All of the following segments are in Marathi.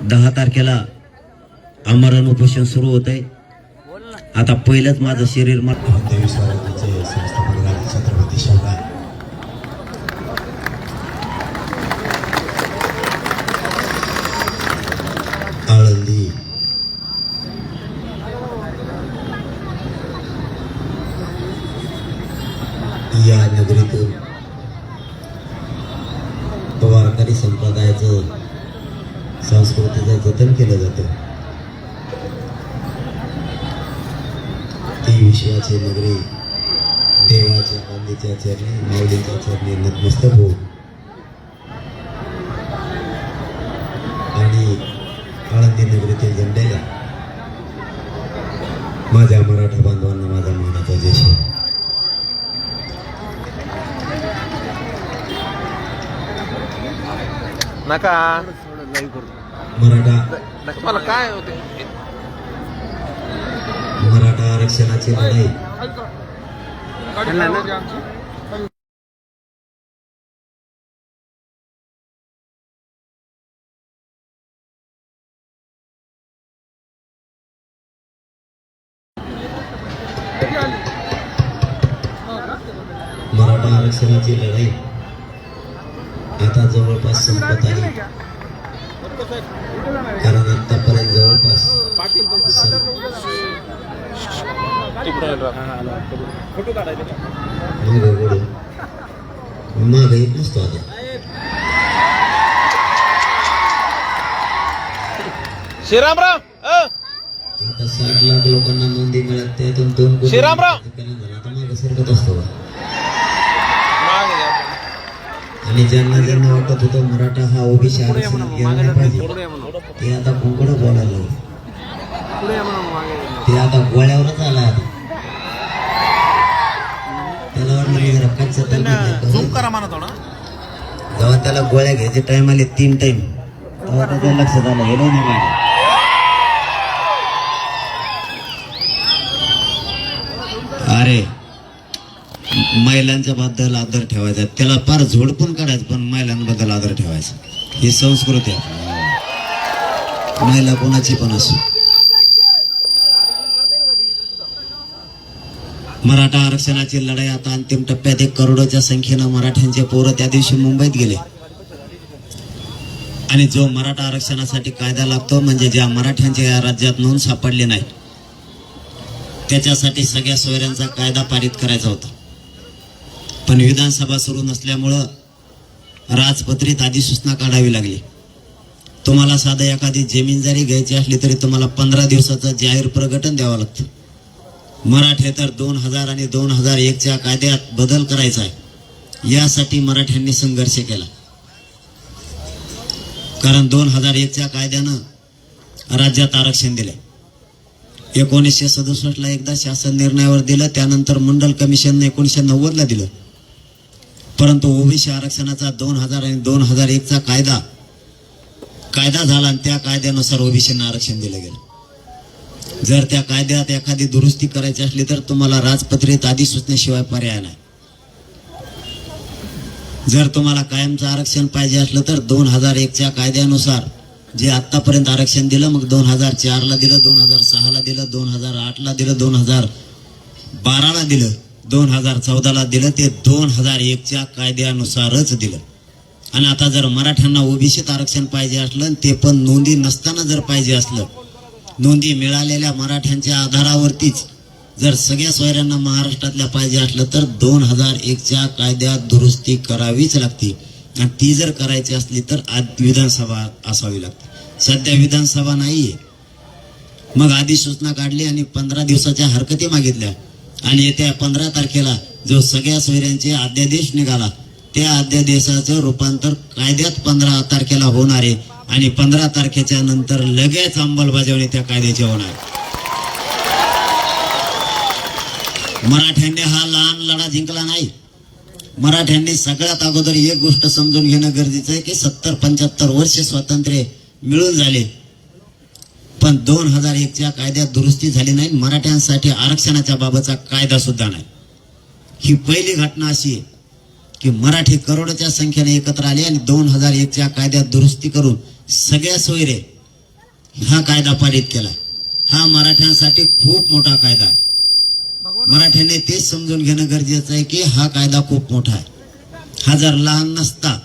10 तारखेला आमरण उपोषण सुरू होत आहे. आता पहिलंच माझं शरीर देवी स्वराज्याचे संस्थापक राजे छत्रपती शिवराय आळंदी या नगरीतून वारकरी संप्रदायाचं संस्कृतीचं जतन केलं जातं. ती विश्वाची नगरी देवाच्या गांधीच्या चरणी माऊलीच्या चरणी नतमस्तक होऊन आणि आळंदी नगरीतील झेंड्याला माझ्या मराठा बांधवांना माझा मानाचा जय श्री नका मराठा काय होते मराठा आरक्षणाची लढाई मराठा आरक्षणाची लढाई आता जवळपास संपत आली. कारण आतापर्यंत जवळपास माग येत नसतो. आता श्रीरामराव आता 60 लाख लोकांना नोंदी मिळत त्यातून 2 कोटी श्रीरामराव आता मागे सरकत असतो. आणि ज्यांना वाटत होतं मराठा हा ओबीसी आरक्षणात गेला नाही पाहिजे ते आता कोंकडं बोलायला लागले. ते आता गोळ्यावरच आला. आता त्याला वाटलं की जरा कच्चा जेव्हा त्याला गोळ्या घ्यायचे टाइम आले 3 टाइम तेव्हा त्याच्या लक्षात आलं हे नाही काय. अरे महिलांच्या बद्दल आदर ठेवायचा, त्याला फार झोडपून काढायचं पण महिलांबद्दल आदर ठेवायचा. ही संस्कृती आहे. महिला कोणाची पण असो. मराठा आरक्षणाची लढाई आता अंतिम टप्प्यात 1 करोडच्या संख्येनं मराठ्यांचे पोरं त्या दिवशी मुंबईत गेले. आणि जो मराठा आरक्षणासाठी कायदा लागतो म्हणजे ज्या मराठ्यांच्या या राज्यात नोंद सापडली नाही त्याच्यासाठी सगळ्या सोयऱ्यांचा कायदा पारित करायचा होता. पण विधानसभा सुरू नसल्यामुळं राजपत्रित अधिसूचना काढावी लागली. तुम्हाला साधं एखादी जमीन जरी घ्यायची असली तरी तुम्हाला 15 दिवसाचं जाहीर प्रकटन द्यावं लागतं. मराठे तर 2000 आणि 2001च्या कायद्यात बदल करायचा आहे यासाठी मराठ्यांनी संघर्ष केला. कारण 2001च्या कायद्यानं राज्यात आरक्षण दिले. 1967ला एकदा शासन निर्णयावर दिलं, त्यानंतर मंडल कमिशनने 1990ला दिलं. परंतु ओबीसी आरक्षणाचा 2000 आणि 2001चा कायदा झाला आणि त्या कायद्यानुसार ओबीसींना आरक्षण दिलं गेलं. जर त्या कायद्यात एखादी दुरुस्ती करायची असली तर तुम्हाला राजपत्रित अधिसूचनेशिवाय पर्याय नाही. जर तुम्हाला कायमचं आरक्षण पाहिजे असलं तर 2001च्या कायद्यानुसार जे आतापर्यंत आरक्षण दिलं, मग 2004ला दिलं, 2006ला दिलं, 2008ला दिलं, 2012ला दिलं, 2014ला दिलं, ते 2001च्या कायद्यानुसारच दिलं. आणि आता जर मराठ्यांना ओबीसीत आरक्षण पाहिजे असलं ते पण नोंदी नसताना जर पाहिजे असलं, नोंदी मिळालेल्या मराठ्यांच्या आधारावरतीच जर सगळ्या सोयऱ्यांना महाराष्ट्रातल्या पाहिजे असलं तर 2001च्या कायद्यात दुरुस्ती करावीच लागते. आणि ती जर करायची असली तर विधानसभा असावी लागते. सध्या विधानसभा नाहीये. मग अधिसूचना काढली आणि 15 दिवसाच्या हरकती मागितल्या आणि येत्या 15 तारखेला जो सगळ्या सोयऱ्यांचे अध्यादेश निघाला त्या अध्यादेशाचं रूपांतर कायद्यात 15 तारखेला होणार आहे आणि 15 तारखेच्या नंतर लगेच अंमलबजावणी त्या कायद्याची होणार. मराठ्यांनी हा लहान लढा जिंकला नाही. मराठ्यांनी सगळ्यात अगोदर एक गोष्ट समजून घेणं गरजेचं आहे की 70-75 वर्ष स्वातंत्र्य मिळून झाले पण 2001च्या कायद्यात दुरुस्ती झाली नाही. मराठ्यांसाठी आरक्षणाच्या बाबतचा कायदा सुद्धा नाही. ही पहिली घटना अशी आहे की मराठी करोडच्या संख्येने एकत्र आले आणि 2001च्या कायद्यात दुरुस्ती करून सगळ्या सोयरे हा कायदा पारित केलाय. हा मराठ्यांसाठी खूप मोठा कायदा आहे. मराठ्याने तेच समजून घेणं गरजेचं आहे की हा कायदा खूप मोठा आहे. हा जर लहान नसता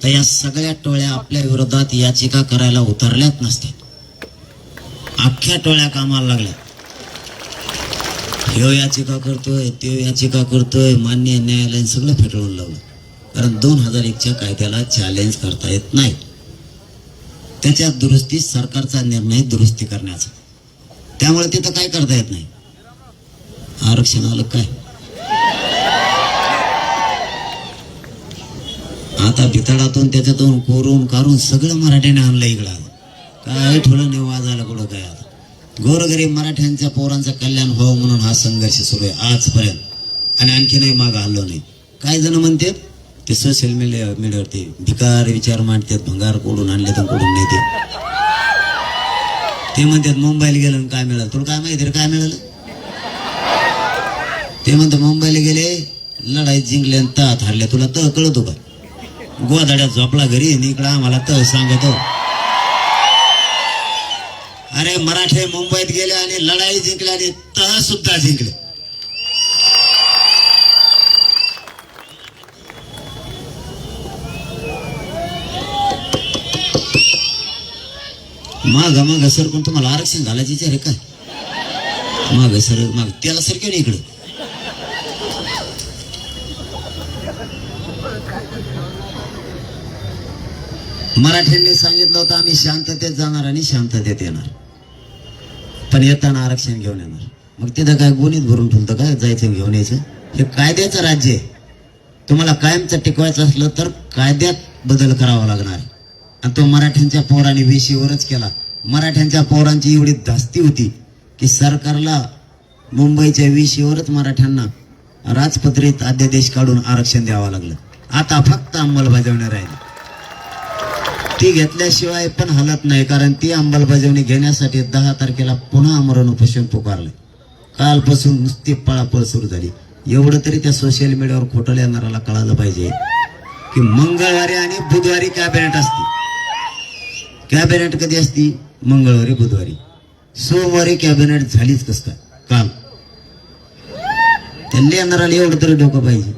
तर या सगळ्या टोळ्या आपल्या विरोधात याचिका करायला उतरल्याच नसत्या. अख्ख्या टोळ्या कामाला लागल्या. ह्यो याचिका करतोय, त्यो याचिका करतोय, मान्य न्यायालयाने सगळं फेटाळून लावलं. कारण 2001च्या कायद्याला चॅलेंज करता येत नाही. त्याच्यात दुरुस्ती सरकारचा निर्णय दुरुस्ती करण्याचा. त्यामुळे तिथं काय करता येत नाही. आरक्षण आलं काय? आता भितडातून त्याच्यातून कोरून काढून सगळं मराठ्याने आणलं इकडं. काय ठोलं निवा झालं कुठं काय. आता गोरगरीब मराठ्यांच्या पोरांचं कल्याण व्हावं म्हणून हा संघर्ष सुरू आहे आजपर्यंत. आणि आणखीनही मागं हल्लो नाही. काही जण म्हणतात ते सोशल मीडियावरती भिकार विचार मांडतात, भंगार कोडून आणले तर कोडून नाही. ते म्हणतात मुंबईला गेलं काय मिळालं. तुला काय माहिती रे काय मिळालं. ते म्हणतात मुंबईला गेले, लढाई जिंकले आणि तहात हारले. तुला तह कळतो का. गोधाड्यात झोपला घरी आणि इकडं आम्हाला तह सांगतो. अरे मराठे मुंबईत गेले आणि लढाई जिंकल्या आणि तह सुद्धा जिंकले. माग सर कोण तुम्हाला आरक्षण घालायचे विचार आहे काय. माग सर माग त्याला सर नाही इकडं. मराठ्यांनी सांगितलं होतं आम्ही शांततेत जाणार आणि शांततेत येणार, पण येताना आरक्षण घेऊन येणार. मग तिथं काय गोणीत भरून ठेवतं काय जायचं घेऊन यायचं. हे कायद्याचं राज्य आहे. तुम्हाला कायमचं टिकवायचं असलं तर कायद्यात बदल करावा लागणार. आणि तो मराठ्यांच्या पोरांनी वेशीवरच केला. मराठ्यांच्या पोरांची एवढी धास्ती होती की सरकारला मुंबईच्या वेशीवरच मराठ्यांना राजपत्रित अध्यादेश काढून आरक्षण द्यावं लागलं. आता फक्त अंमलबजावणी राहिली. ती घेतल्याशिवाय पण हलत नाही. कारण ती अंमलबजावणी घेण्यासाठी 10 तारखेला पुन्हा आमरण उपोषण पुकारले. कालपासून नुसती पळापळ सुरू झाली. एवढं तरी त्या सोशल मीडियावर खोटं येणाऱ्याला कळालं पाहिजे की मंगळवारी आणि बुधवारी कॅबिनेट असते. कॅबिनेट कधी असती. मंगळवारी बुधवारी. सोमवारी कॅबिनेट झालीच कस काय काल. त्यांनी येणाऱ्याला एवढं तरी डोकं पाहिजे.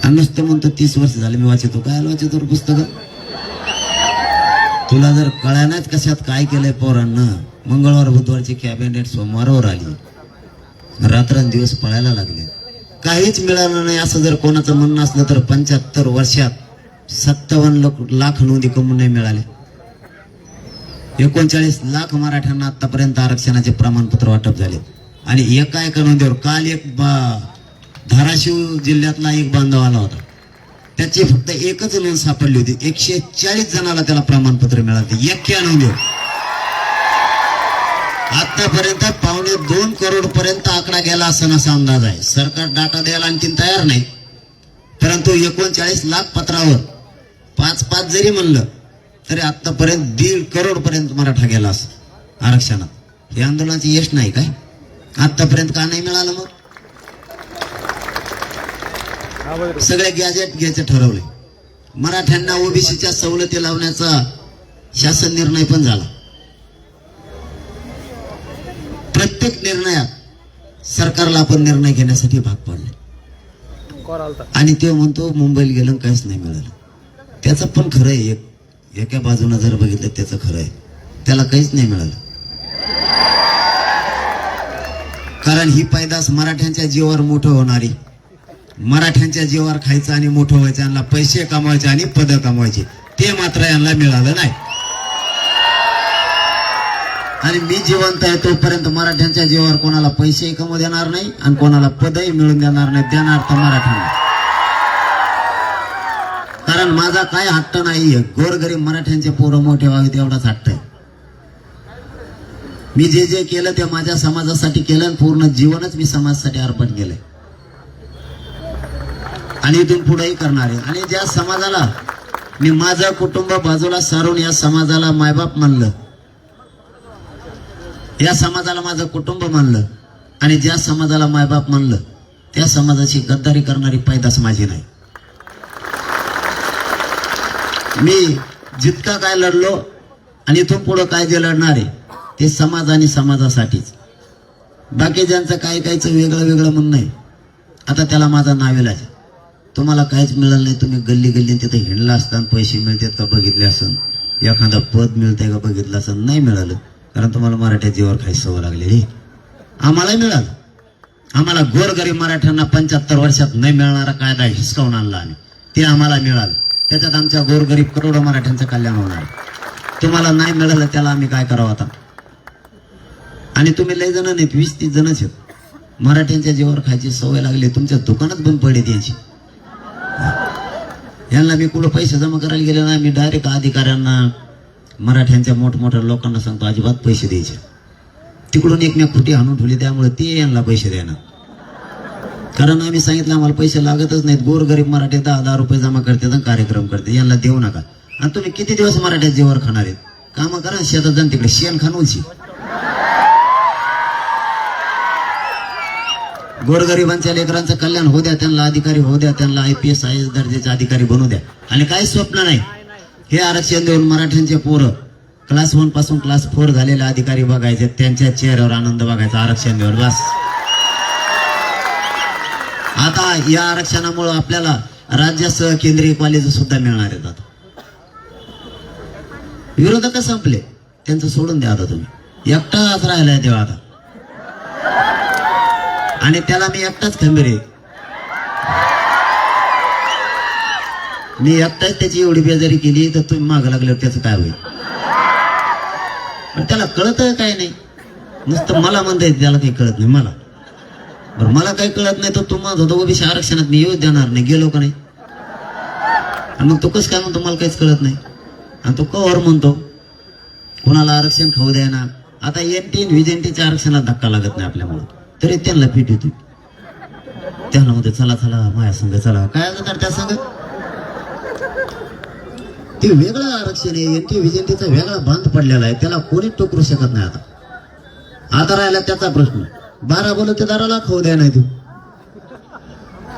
आणि नुसतं म्हणतो 30 वर्ष झाले मी वाचतो. काय वाचतो पुस्तक. तुला जर कळण्यात कशात काय केलंय पोरांना. मंगळवार बुधवारची कॅबिनेट सोमवारावर आली. रात्रंदिवस पळायला लागले. काहीच मिळालं नाही असं जर कोणाचं म्हणणं असलं तर 75 वर्षात 57 लाख नोंदी कमून नाही मिळाल्या. 39 लाख मराठ्यांना आतापर्यंत आरक्षणाचे प्रमाणपत्र वाटप झाले. आणि एका नोंदीवर काल एक धाराशिव जिल्ह्यातला एक बांधव आला होता. त्याची फक्त एकच नोंद सापडली होती. 140 जणाला त्याला प्रमाणपत्र मिळाले एका नोंदीवर. आतापर्यंत 2.25 करोड पर्यंत आकडा गेला असा अंदाज आहे. सरकार डाटा द्यायला आणखीन तयार नाही. परंतु 39 लाख पत्रावर 5-5 जरी म्हणलं तरी आतापर्यंत 1.5 करोड पर्यंत मराठा गेला असं आरक्षणात. हे आंदोलनाचे यश नाही काय. आतापर्यंत का नाही मिळालं. मग सगळे गॅजेट घ्यायचं ठरवले. मराठ्यांना ओबीसीच्या सवलती लावण्याचा शासन निर्णय पण झाला. प्रत्येक निर्णयात सरकारला आपण निर्णय घेण्यासाठी भाग पाडले. आणि ते म्हणतो मुंबईला गेलं काहीच नाही मिळालं. त्याचं पण खरं आहे. एका बाजूने जर बघितलं त्याचं खरं आहे. त्याला काहीच नाही मिळालं. कारण ही पैदास मराठ्यांच्या जीवावर मोठं होणारी, मराठ्यांच्या जीवावर खायचं आणि मोठं व्हायचं, यांना पैसे कमवायचे आणि पद कमवायचे, ते मात्र यांना मिळालं नाही. आणि मी जिवंत आहे तोपर्यंत मराठ्यांच्या जीवावर कोणाला पैसेही कमवू देणार नाही आणि कोणाला पदही मिळून देणार नाही. देणार तर मराठ्यांना. कारण माझा काय हट्ट नाहीये. गोरगरीब मराठ्यांचे पोरं मोठे व्हावेत एवढाच हट्ट आहे. मी जे जे केलं ते माझ्या समाजासाठी केलं आणि पूर्ण जीवनच मी समाजासाठी अर्पण केलंय. आणि इथून पुढेही करणार आहे. आणि ज्या समाजाला मी माझं कुटुंब बाजूला सारून या समाजाला मायबाप मानलं, या समाजाला माझं कुटुंब मानलं आणि ज्या समाजाला मायबाप मानलं त्या समाजाची गद्दारी करणारी पैदास माझी नाही. मी जितका काय लढलो आणि इथून पुढं काय जे लढणार आहे ते समाज आणि समाजासाठीच. बाकी ज्यांचं काही काहीच वेगळं वेगळं म्हणणं आहे. आता त्याला माझा नाविलाज आहे. तुम्हाला काहीच मिळालं नाही, तुम्ही गल्ली गल्ली तिथे हिंडला असताना पैसे मिळतात का बघितले असन, एखादा पद मिळतंय का बघितलं असं, नाही मिळालं. कारण तुम्हाला मराठ्या जीवावर काही सवय लागलेली. आम्हाला मिळालं. आम्हाला गोरगरीब मराठ्यांना 75 वर्षात नाही मिळणारा कायदा हिसकावून आणला आम्ही, ते आम्हाला मिळालं. त्याच्यात आमच्या गोरगरीब करोडो मराठ्यांचं कल्याण होणार. तुम्हाला नाही मिळालं त्याला आम्ही काय करावं आता? आणि तुम्ही लय जण नाहीत, 20-30 जणच आहेत. मराठ्यांच्या जीवावर खायची सवय लागली. तुमच्या दुकानात बंद पडली त्यांची. यांना मी कुठं पैसे जमा करायला गेले ना, मी डायरेक्ट अधिकाऱ्यांना मराठ्यांच्या मोठमोठ्या लोकांना सांगतो अजिबात पैसे द्यायचे. तिकडून एकमेक खुटी हाणून ठेवली, त्यामुळे ते यांना पैसे देणार. कारण आम्ही सांगितलं आम्हाला पैसे लागतच नाहीत. गोरगरीब मराठी 10-10 रुपये जमा करतात, कार्यक्रम करते, यांना देऊ नका. आणि तुम्ही किती दिवस मराठ्या जीवावर खाणार आहेत? कामं करा, शेतात जाण, तिकडे शेण खानूची. गोरगरिबांच्या लेकरांचं कल्याण होऊ द्या, त्यांना अधिकारी होऊ द्या, त्यांना IPS IAS दर्जाचे अधिकारी बनवू द्या. आणि काही स्वप्न नाही. हे आरक्षण देऊन मराठ्यांचे पोरं क्लास 1 पासून क्लास 4 झालेले अधिकारी बघायचे, त्यांच्या चेहऱ्यावर आनंद बघायचा आरक्षण देऊन, बस. आता या आरक्षणामुळे आपल्याला राज्यासह केंद्रीय कॉलेज सुद्धा मिळणार आहेत. आता विरोधक संपले, त्यांचं सोडून द्या. आता तुम्ही एकटाच राहिलाय तेव्हा आता, आणि त्याला मी एकटाच खंबीर आहे. मी एकटाच त्याची एवढी बेजारी केली तर तुम्ही मागं लागल्यावर त्याचं काय होईल? पण त्याला कळत काय नाही, नुसतं मला म्हणता येते, त्याला काही कळत नाही. बरं, मला काही कळत नाही तर तुम्हाला होतं ओबीसी आरक्षणात मी येऊ देणार नाही, गेलो का नाही? आणि मग तो कसं काय म्हणतो मला काहीच कळत नाही? आणि तो कवर म्हणतो कोणाला आरक्षण खाऊ द्या ना. आता NT VJNTच्या आरक्षणात धक्का लागत नाही आपल्यामुळे, तरी त्यांना पीठ येते. त्यांना म्हणते चला चला माझ्या संघ चला. काय तर त्या संघ ते वेगळं आरक्षण आहे. NT VJNTचा वेगळा बांध पडलेला आहे, त्याला कोणी टोकरू शकत नाही. आता राहिला त्याचा प्रश्न, 12 बलुतेदाराला खाऊ द्या नाही. तू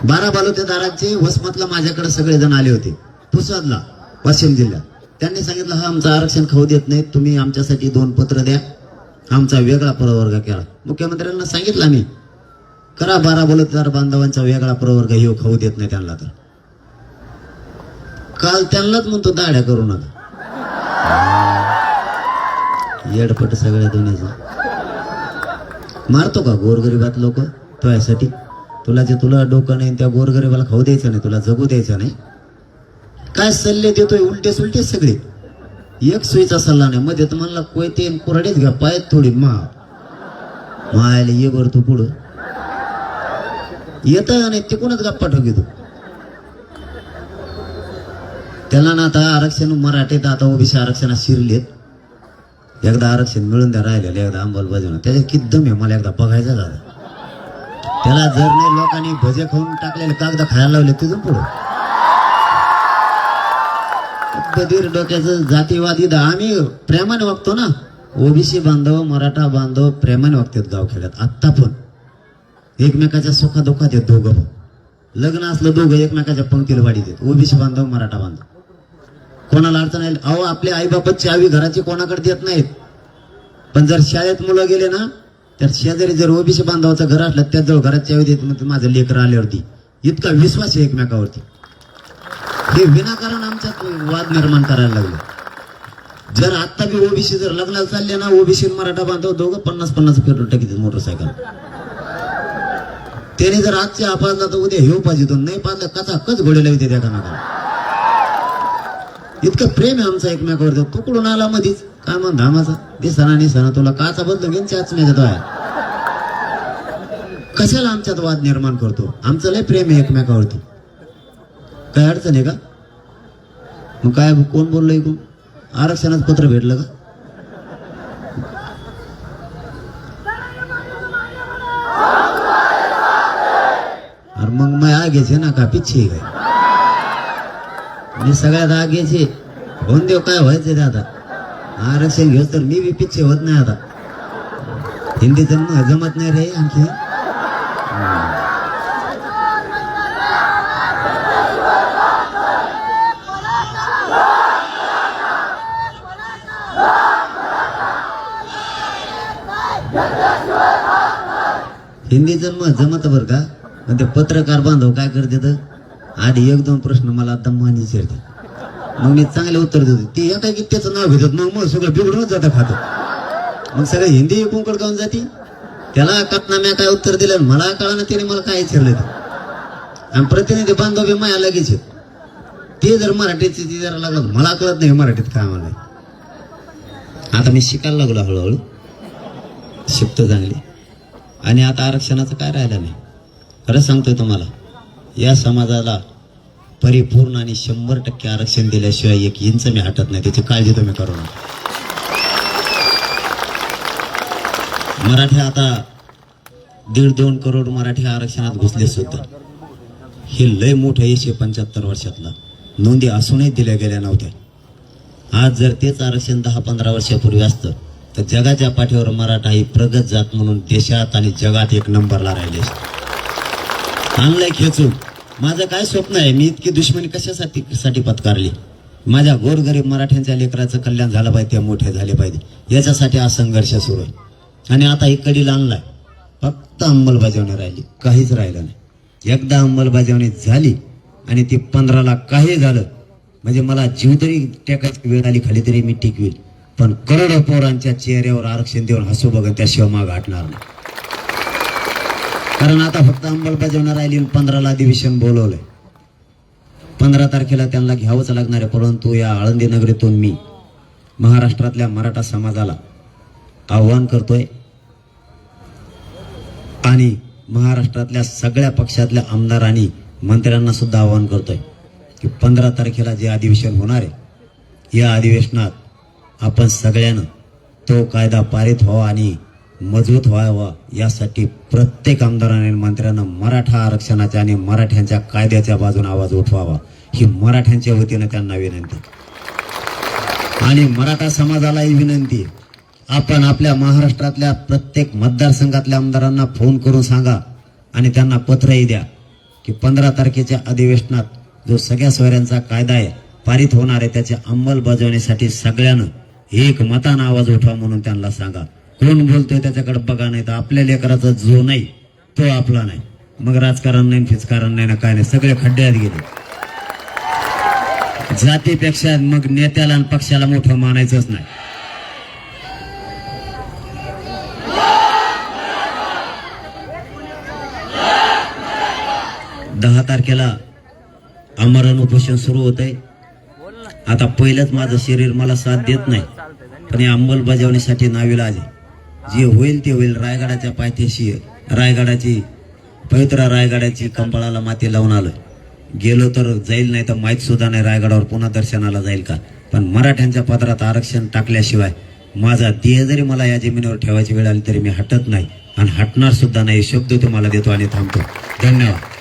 12 बलुतेदाराचे वसमतला माझ्याकडे सगळेजण आले होते, पुसदला, वाशिम जिल्ह्यात. त्यांनी सांगितलं हा आमचं आरक्षण खाऊ देत नाही, तुम्ही आमच्यासाठी 2 पत्र द्या. आमचा वेगळा प्रवर्ग केला. मुख्यमंत्र्यांना सांगितलं आम्ही करा 12 बलुतेदार बांधवांचा वेगळा प्रवर्ग, हे खाऊ देत नाही त्यांना. तर काल त्यांनाच म्हणतो दाड्या करू नका. येडपट सगळ्या दोन्हीचं मारतो का गोरगरिबात लोक तुझ्यासाठी? तुला डोकं नाही, त्या गोरगरिबाला खाऊ द्यायचं नाही, तुला जगू द्यायचं नाही. काय सल्ले देतोय उलटे सुलटे सगळे. एक सोयीचा सल्ला नाही. मध्ये तर म्हणला कोयते कोरडेच घ्या पायात थोडी मायला ये बर तू पुढं येत नाही, तिकूनच गप्पा ठोकी तू. त्याला ना आता आरक्षण मराठीत आता ओबीसी आरक्षणात शिरलेत. एकदा आरक्षण मिळून द्या राहिलेलं, एकदा अंमलबजावणी. त्याच्यात किती दम आहे मला एकदा बघायचा झाला. त्याला जर नाही लोकांनी भजे खाऊन टाकलेले कागद खायला लावले तिथून पुढं बधीर डोक्याचं जातीवादी. आम्ही प्रेमाने वागतो ना, ओबीसी बांधव मराठा बांधव प्रेमाने वागतात गावखेड्यात. आत्ता पण एकमेकाच्या सुखादुखात आहेत दोघं. लग्न असलं दोघं एकमेकाच्या पंक्तीला वाढीत आहेत, ओबीसी बांधव मराठा बांधव. कोणाला अडचण आहे? अहो आपले आईबापाची चावी घराची कोणाकडे देत नाहीत. पण जर शाळेत मुलं गेले ना, तर शेजारी जर ओबीसी बांधवाचं घर असलं त्याजवळ घरात चावी देत, म्हणजे माझं लेकर आल्यावरती. इतका विश्वास आहे एकमेकावरती. हे विनाकारण आमच्यात वाद निर्माण करायला लागले. जर आता बी ओबीसी जर लग्नाला चालले ना, ओबीसी मराठा बांधव दोघं 50-50 पेट्रोल टाकीत मोटरसायकल. त्याने जर आजच्या आपाजला तर उद्या हेव पाहिजे, तो नाही पाजला कचा कच घोडेला येते त्या कामाला. इतकं प्रेम आहे आमचा एकमेकावर. तो कुठून आला मधीच काय मग धामाचा दिसना निसना तुला काचा बदल घेऊन चाचण्यात आहे. कशाला आमच्यात वाद निर्माण करतो? आमचं लय प्रेम आहे एकमेकावरती. काय अडचण आहे का? मग काय कोण बोललो ऐकून? आरक्षणाचं पत्र भेटलं का? अरे मग मी आगेचे ना का पिच्छे काय? मी सगळ्यात आगेचे होऊन देव. काय व्हायचं ते आता? आरक्षण घेऊ तर मी बी पिच्छे होत नाही आता. हिंदीचं जमत नाही रे आणखी. हिंदी जमत बर का, पण ते पत्रकार बांधव काय करते तर आधी एक दोन प्रश्न मला दम्मानी विचारते, मग मी चांगले उत्तर देतो. ते एका की त्याचं नाव घेतात, मग सगळं बिघडूनच जातं खातं. मग सगळं हिंदी कोंकड काऊन जाती, त्याला कळना मी काय उत्तर दिलं, मला कळना त्याने मला काय विचारलं ते. आणि प्रतिनिधी बांधव बी माया लगेच आहेत. ते जर मराठीचे ते जरा लागलं, मला कळत नाही मराठीत काय मला. आता मी शिकायला लागलो, हळूहळू शिकतो चांगली. आणि आता आरक्षणाचं काय राहिलं नाही. खरं सांगतोय तुम्हाला, या समाजाला परिपूर्ण आणि 100% आरक्षण दिल्याशिवाय एक इंच मी हटत नाही, त्याची काळजी तुम्ही करू नका. मराठी आता 1.5-2 करोड मराठी आरक्षणात घुसले सुद्धा. हे लय मोठं यश 75 वर्षातला, नोंदी असूनही दिल्या गेल्या नव्हत्या. आज जर तेच आरक्षण 10-15 वर्षापूर्वी असतं तर जगाच्या पाठीवर मराठा ही प्रगत जात म्हणून देशात आणि जगात 1 नंबरला राहिले. आणलंय खेचून. माझं काय स्वप्न आहे, मी इतकी दुश्मनी कशासाठी पत्कारली. माझ्या गोरगरीब मराठ्यांच्या लेकराचं कल्याण झालं पाहिजे, ते मोठे झाले पाहिजे, याच्यासाठी हा संघर्ष सुरू आहे. आणि आता ही कडीला आणलाय, फक्त अंमलबजावणी राहिली, काहीच राहिलं नाही. एकदा अंमलबजावणी झाली आणि ती 15ला काही झालं म्हणजे मला जीव तरी टेकायची वेळ आली खाली तरी मी टिकवील, पण करोडो पोरांच्या चेहऱ्यावर आरक्षण देऊन हसू बघत त्याशिवाय माग हटणार नाही. कारण आता फक्त अंमलबजावणी राहिली. 15ला अधिवेशन बोलवलंय, 15 तारखेला त्यांना घ्यावंच लागणार आहे. परंतु या आळंदी नगरीतून मी महाराष्ट्रातल्या मराठा समाजाला आव्हान करतोय आणि महाराष्ट्रातल्या सगळ्या पक्षातल्या आमदार आणि मंत्र्यांना सुद्धा आवाहन करतोय की 15 तारखेला जे अधिवेशन होणार आहे, या अधिवेशनात आपण सगळ्यांना तो कायदा पारित व्हावा आणि मजबूत व्हावा, यासाठी प्रत्येक आमदाराने आणि मंत्र्यांना मराठा आरक्षणाच्या आणि मराठ्यांच्या कायद्याच्या बाजूने आवाज उठवावा, ही मराठ्यांच्या वतीनं त्यांना विनंती. आणि मराठा समाजालाही विनंती, आपण आपल्या महाराष्ट्रातल्या प्रत्येक मतदारसंघातल्या आमदारांना फोन करून सांगा आणि त्यांना पत्रही द्या की 15 तारखेच्या अधिवेशनात जो सगळ्या सोयऱ्यांचा कायदा आहे पारित होणार आहे, त्याच्या अंमलबजावणीसाठी सगळ्यांना एक मतानं आवाज उठवा म्हणून त्यांना सांगा. कोण बोलतोय त्याच्याकडे बघा, नाही तर आपल्या लेकराचा जो नाही तो आपला नाही. मग राजकारण नाही, फिजकारण नाही ना काय नाही, सगळे खड्ड्यात गेले. जातीपेक्षा मग नेत्याला आणि पक्षाला मोठं मानायचंच नाही. दहा तारखेला आमरण उपोषण सुरू होत आहे. आता पहिलंच माझं शरीर मला साथ देत नाही, पण या अंमलबजावणीसाठी नाविलाज आहे. जे होईल ते होईल. रायगडाच्या पायथ्याशी रायगडाची पवित्र रायगडाची कंपाळाला माती लावून आलोय. गेलो तर जाईल, नाही तर माहीत सुद्धा नाही रायगडावर पुन्हा दर्शनाला जाईल का. पण मराठ्यांच्या पदरात आरक्षण टाकल्याशिवाय माझा देह जरी मला या जमिनीवर ठेवायची वेळ आली तरी मी हटत नाही आणि हटणार सुद्धा नाही. शब्द तुम्हाला देतो आणि थांबतो. धन्यवाद.